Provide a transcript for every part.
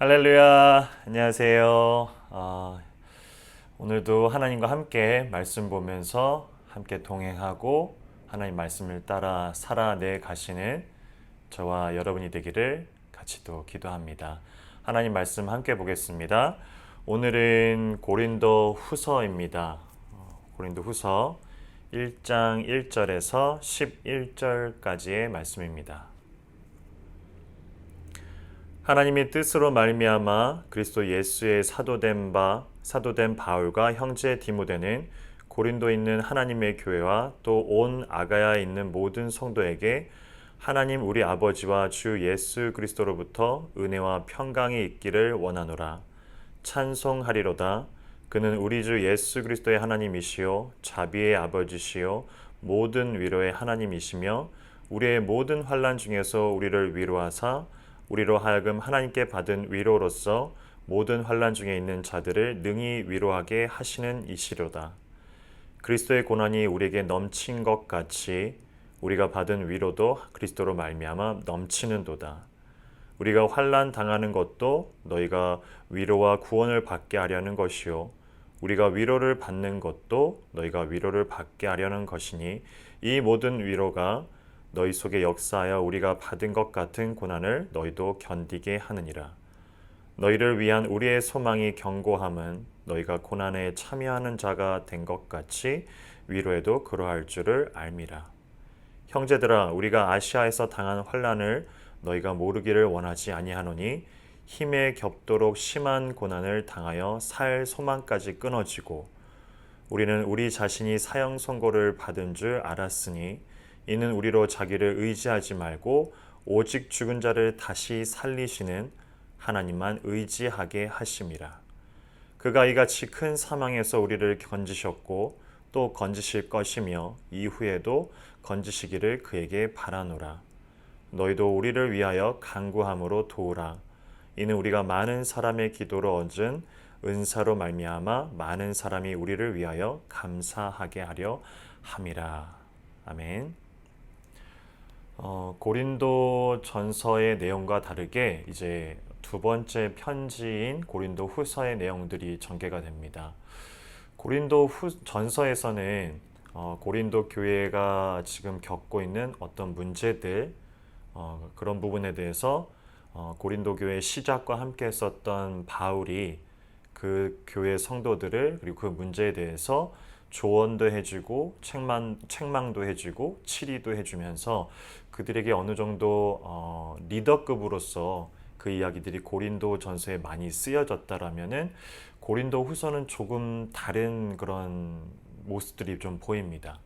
할렐루야, 안녕하세요. 오늘도 하나님과 함께 말씀 보면서 함께 동행하고 하나님 말씀을 따라 살아내 가시는 저와 여러분이 되기를 같이 또 기도합니다. 하나님 말씀 함께 보겠습니다. 오늘은 고린도 후서입니다. 고린도 후서 1장 1절에서 11절까지의 말씀입니다. 하나님의 뜻으로 말미암아 그리스도 예수의 사도된 바울과 형제 디모데는 고린도에 있는 하나님의 교회와 또 온 아가야에 있는 모든 성도에게 하나님 우리 아버지와 주 예수 그리스도로부터 은혜와 평강이 있기를 원하노라. 찬송하리로다. 그는 우리 주 예수 그리스도의 하나님이시요 자비의 아버지시요 모든 위로의 하나님이시며 우리의 모든 환난 중에서 우리를 위로하사 우리로 하여금 하나님께 받은 위로로서 모든 환난 중에 있는 자들을 능히 위로하게 하시는 이시로다. 그리스도의 고난이 우리에게 넘친 것 같이 우리가 받은 위로도 그리스도로 말미암아 넘치는도다. 우리가 환난 당하는 것도 너희가 위로와 구원을 받게 하려는 것이요 우리가 위로를 받는 것도 너희가 위로를 받게 하려는 것이니 이 모든 위로가 너희 속에 역사하여 우리가 받은 것 같은 고난을 너희도 견디게 하느니라. 너희를 위한 우리의 소망이 견고함은 너희가 고난에 참여하는 자가 된 것 같이 위로에도 그러할 줄을 알미라. 형제들아, 우리가 아시아에서 당한 환난을 너희가 모르기를 원하지 아니하노니 힘에 겹도록 심한 고난을 당하여 살 소망까지 끊어지고 우리는 우리 자신이 사형 선고를 받은 줄 알았으니 이는 우리로 자기를 의지하지 말고 오직 죽은 자를 다시 살리시는 하나님만 의지하게 하심이라. 그가 이같이 큰 사망에서 우리를 건지셨고 또 건지실 것이며 이후에도 건지시기를 그에게 바라노라. 너희도 우리를 위하여 간구함으로 도우라. 이는 우리가 많은 사람의 기도로 얻은 은사로 말미암아 많은 사람이 우리를 위하여 감사하게 하려 함이라. 아멘. 고린도 전서의 내용과 다르게 이제 두 번째 편지인 고린도 후서의 내용들이 전개가 됩니다. 고린도 전서에서는 고린도 교회가 지금 겪고 있는 어떤 문제들 그런 부분에 대해서 고린도 교회 시작과 함께 했었던 바울이 그 교회 성도들을 그리고 그 문제에 대해서 조언도 해주고 책망도 해주고 치리도 해주면서 그들에게 어느 정도 리더급으로서 그 이야기들이 고린도 전서에 많이 쓰여졌다라면은 고린도 후서는 조금 다른 그런 모습들이 좀 보입니다.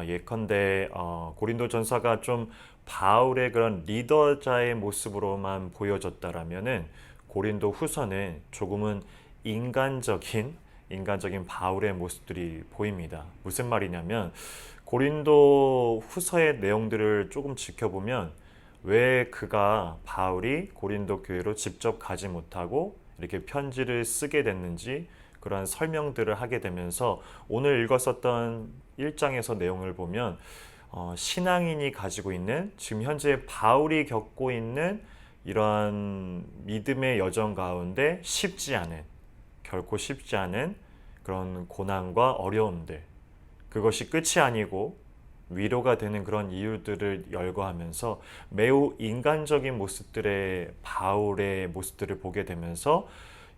예컨대 고린도 전서가 좀 바울의 그런 리더자의 모습으로만 보여졌다라면은 고린도 후서는 조금은 인간적인 바울의 모습들이 보입니다. 무슨 말이냐면 고린도 후서의 내용들을 조금 지켜보면 왜 그가 바울이 고린도 교회로 직접 가지 못하고 이렇게 편지를 쓰게 됐는지 그러한 설명들을 하게 되면서 오늘 읽었었던 1장에서 내용을 보면 신앙인이 가지고 있는 지금 현재 바울이 겪고 있는 이러한 믿음의 여정 가운데 결코 쉽지 않은 그런 고난과 어려움들 그것이 끝이 아니고 위로가 되는 그런 이유들을 열거하면서 매우 인간적인 모습들의 바울의 모습들을 보게 되면서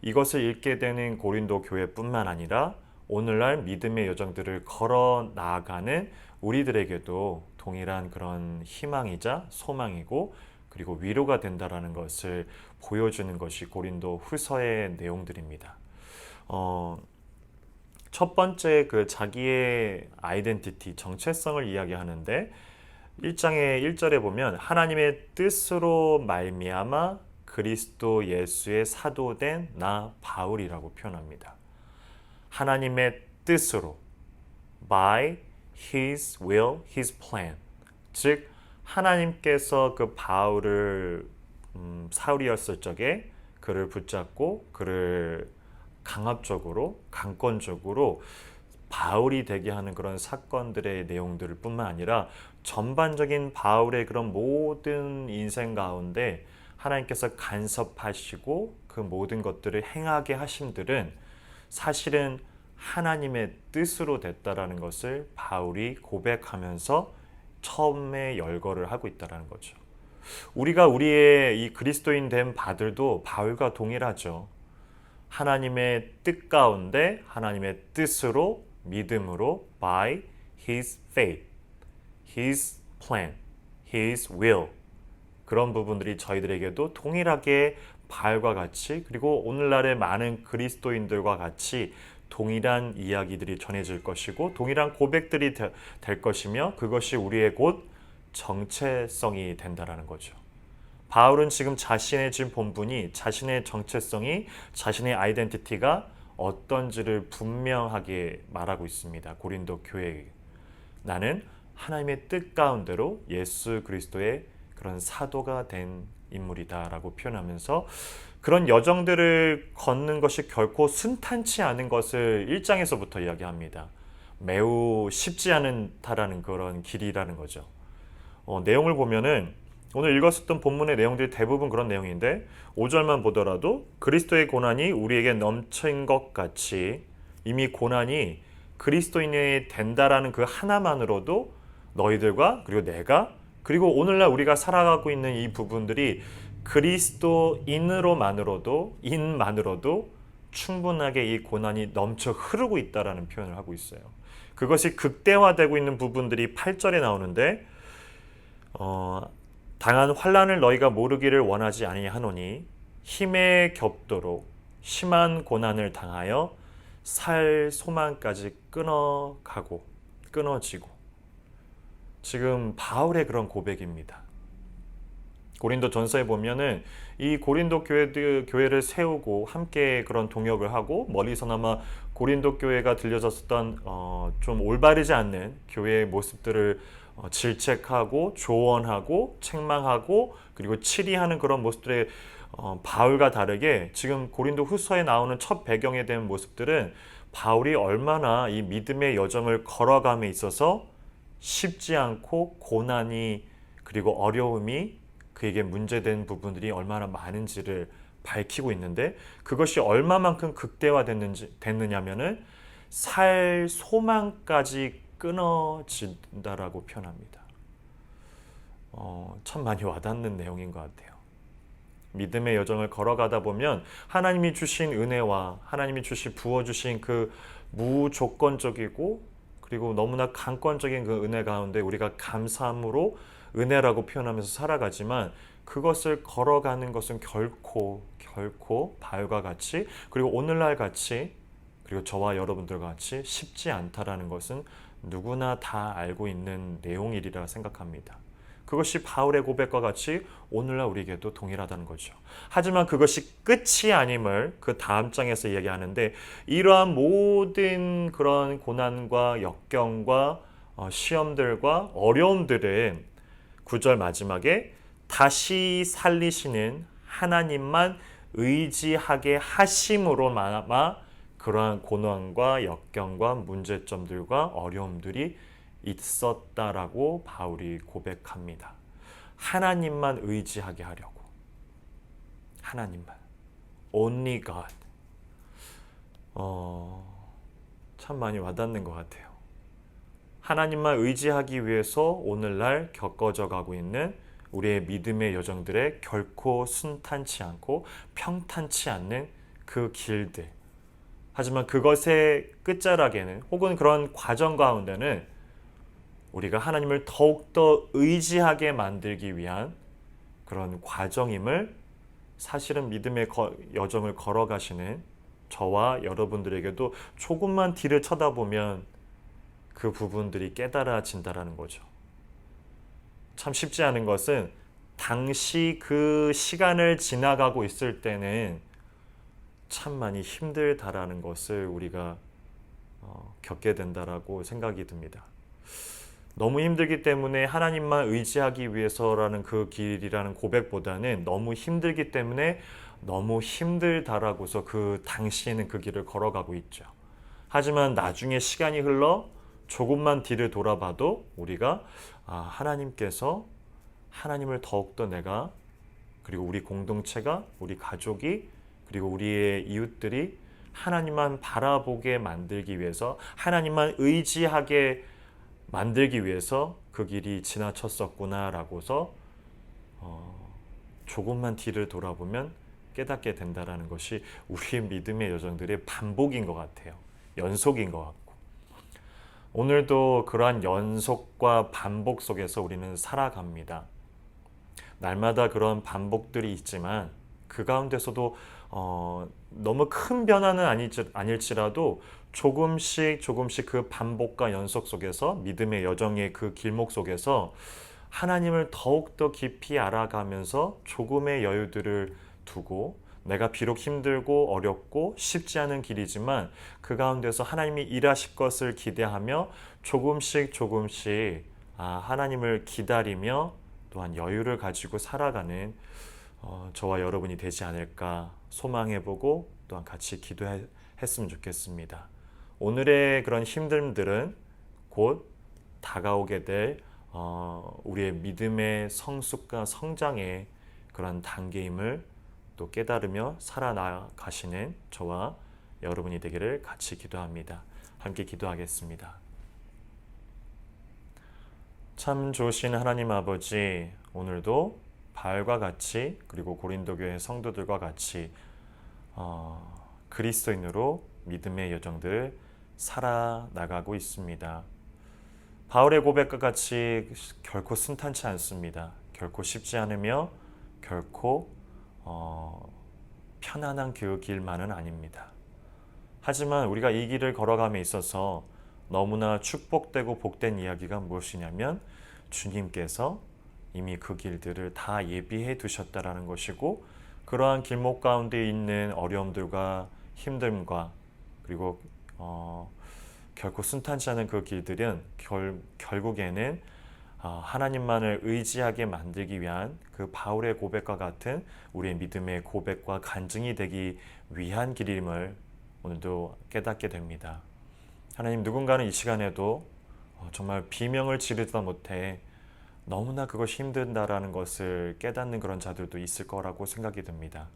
이것을 읽게 되는 고린도 교회뿐만 아니라 오늘날 믿음의 여정들을 걸어 나아가는 우리들에게도 동일한 그런 희망이자 소망이고 그리고 위로가 된다라는 것을 보여주는 것이 고린도 후서의 내용들입니다. 첫 번째 그 자기의 아이덴티티, 정체성을 이야기하는데 1장의 1절에 보면 하나님의 뜻으로 말미암아 그리스도 예수의 사도된 나 바울이라고 표현합니다. 하나님의 뜻으로 by his will, his plan. 즉 하나님께서 그 바울을 사울이었을 적에 그를 붙잡고 그를 강권적으로 바울이 되게 하는 그런 사건들의 내용들 뿐만 아니라 전반적인 바울의 그런 모든 인생 가운데 하나님께서 간섭하시고 그 모든 것들을 행하게 하심들은 사실은 하나님의 뜻으로 됐다라는 것을 바울이 고백하면서 처음에 열거를 하고 있다는 거죠. 우리가 우리의 이 그리스도인 된 바들도 바울과 동일하죠. 하나님의 뜻 가운데 하나님의 뜻으로 믿음으로 by his faith, his plan, his will 그런 부분들이 저희들에게도 동일하게 바울과 같이 그리고 오늘날의 많은 그리스도인들과 같이 동일한 이야기들이 전해질 것이고 동일한 고백들이 될 것이며 그것이 우리의 곧 정체성이 된다라는 거죠. 바울은 지금 자신의 지금 본분이 자신의 정체성이 자신의 아이덴티티가 어떤지를 분명하게 말하고 있습니다. 고린도 교회에게 나는 하나님의 뜻 가운데로 예수 그리스도의 그런 사도가 된 인물이다라고 표현하면서 그런 여정들을 걷는 것이 결코 순탄치 않은 것을 1장에서부터 이야기합니다. 매우 쉽지 않다라는 그런 길이라는 거죠. 내용을 보면은 오늘 읽었었던 본문의 내용들이 대부분 그런 내용인데 5절만 보더라도 그리스도의 고난이 우리에게 넘친 것 같이 이미 고난이 그리스도인이 된다라는 그 하나만으로도 너희들과 그리고 내가 그리고 오늘날 우리가 살아가고 있는 이 부분들이 그리스도인으로만으로도 인만으로도 충분하게 이 고난이 넘쳐 흐르고 있다라는 표현을 하고 있어요. 그것이 극대화되고 있는 부분들이 8절에 나오는데 당한 환난을 너희가 모르기를 원하지 아니하노니 힘에 겹도록 심한 고난을 당하여 살 소망까지 끊어지고 지금 바울의 그런 고백입니다. 고린도 전서에 보면은 이 고린도 교회를 세우고 함께 그런 동역을 하고 멀리서나마 고린도 교회가 들려졌었던 좀 올바르지 않는 교회의 모습들을 질책하고 조언하고 책망하고 그리고 치리하는 그런 모습들의 바울과 다르게 지금 고린도 후서에 나오는 첫 배경에 대한 모습들은 바울이 얼마나 이 믿음의 여정을 걸어감에 있어서 쉽지 않고 고난이 그리고 어려움이 그에게 문제된 부분들이 얼마나 많은지를 밝히고 있는데 그것이 얼마만큼 극대화됐느냐면은 살 소망까지 끊어진다라고 표현합니다. 참 많이 와닿는 내용인 것 같아요. 믿음의 여정을 걸어가다 보면 하나님이 주신 은혜와 하나님이 부어주신 그 무조건적이고 그리고 너무나 강권적인 그 은혜 가운데 우리가 감사함으로 은혜라고 표현하면서 살아가지만 그것을 걸어가는 것은 결코 바울과 같이 그리고 오늘날 같이 그리고 저와 여러분들과 같이 쉽지 않다라는 것은 누구나 다 알고 있는 내용이리라 생각합니다. 그것이 바울의 고백과 같이 오늘날 우리에게도 동일하다는 거죠. 하지만 그것이 끝이 아님을 그 다음 장에서 얘기하는데 이러한 모든 그런 고난과 역경과 시험들과 어려움들은 9절 마지막에 다시 살리시는 하나님만 의지하게 하심으로 말미암아 그러한 고난과 역경과 문제점들과 어려움들이 있었다라고 바울이 고백합니다. 하나님만 의지하게 하려고. 하나님만. Only God. 참 많이 와닿는 것 같아요. 하나님만 의지하기 위해서 오늘날 겪어져 가고 있는 우리의 믿음의 여정들에 결코 순탄치 않고 평탄치 않는 그 길들. 하지만 그것의 끝자락에는 혹은 그런 과정 가운데는 우리가 하나님을 더욱더 의지하게 만들기 위한 그런 과정임을 사실은 믿음의 여정을 걸어가시는 저와 여러분들에게도 조금만 뒤를 쳐다보면 그 부분들이 깨달아진다라는 거죠. 참 쉽지 않은 것은 당시 그 시간을 지나가고 있을 때는 참 많이 힘들다라는 것을 우리가 겪게 된다라고 생각이 듭니다. 너무 힘들기 때문에 하나님만 의지하기 위해서라는 그 길이라는 고백보다는 너무 힘들기 때문에 너무 힘들다라고서 그 당시에는 그 길을 걸어가고 있죠. 하지만 나중에 시간이 흘러 조금만 뒤를 돌아봐도 우리가 하나님께서 하나님을 더욱더 내가 그리고 우리 공동체가, 우리 가족이, 그리고 우리의 이웃들이 하나님만 바라보게 만들기 위해서, 하나님만 의지하게 만들기 위해서 그 길이 지나쳤었구나라고서 조금만 뒤를 돌아보면 깨닫게 된다라는 것이 우리의 믿음의 여정들의 반복인 것 같아요. 연속인 것 같고. 오늘도 그러한 연속과 반복 속에서 우리는 살아갑니다. 날마다 그런 반복들이 있지만 그 가운데서도 너무 큰 변화는 아닐지라도 조금씩 그 반복과 연속 속에서 믿음의 여정의 그 길목 속에서 하나님을 더욱더 깊이 알아가면서 조금의 여유들을 두고, 내가 비록 힘들고 어렵고 쉽지 않은 길이지만 그 가운데서 하나님이 일하실 것을 기대하며 조금씩 하나님을 기다리며 또한 여유를 가지고 살아가는 저와 여러분이 되지 않을까 소망해보고 또한 같이 기도했으면 좋겠습니다. 오늘의 그런 힘듦들은 곧 다가오게 될 우리의 믿음의 성숙과 성장의 그런 단계임을 또 깨달으며 살아나가시는 저와 여러분이 되기를 같이 기도합니다. 함께 기도하겠습니다. 참 좋으신 하나님 아버지, 오늘도 바울과 같이 그리고 고린도 교회 성도들과 같이 그리스도인으로 믿음의 여정들을 살아나가고 있습니다. 바울의 고백과 같이 결코 순탄치 않습니다. 결코 쉽지 않으며 결코 편안한 그 길만은 아닙니다. 하지만 우리가 이 길을 걸어감에 있어서 너무나 축복되고 복된 이야기가 무엇이냐면 주님께서 이미 그 길들을 다 예비해 두셨다라는 것이고, 그러한 길목 가운데 있는 어려움들과 힘듦과 그리고 결코 순탄치 않은 그 길들은 결국에는 하나님만을 의지하게 만들기 위한 그 바울의 고백과 같은 우리의 믿음의 고백과 간증이 되기 위한 길임을 오늘도 깨닫게 됩니다. 하나님, 누군가는 이 시간에도 정말 비명을 지르다 못해 너무나 그것이 힘든다라는 것을 깨닫는 그런 자들도 있을 거라고 생각이 듭니다.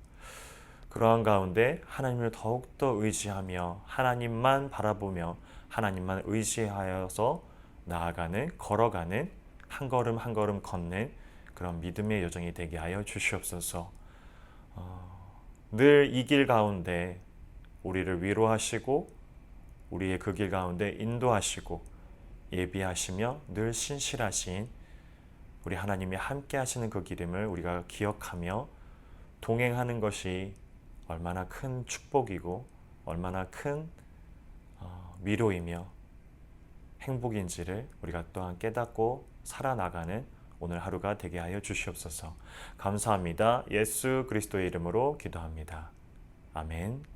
그러한 가운데 하나님을 더욱더 의지하며 하나님만 바라보며 하나님만 의지하여서 나아가는, 걸어가는, 한 걸음 한 걸음 걷는 그런 믿음의 여정이 되게 하여 주시옵소서. 늘 이 길 가운데 우리를 위로하시고 우리의 그 길 가운데 인도하시고 예비하시며 늘 신실하신 우리 하나님이 함께 하시는 그 길임을 우리가 기억하며 동행하는 것이 얼마나 큰 축복이고 얼마나 큰 위로이며 행복인지를 우리가 또한 깨닫고 살아나가는 오늘 하루가 되게 하여 주시옵소서. 감사합니다. 예수 그리스도의 이름으로 기도합니다. 아멘.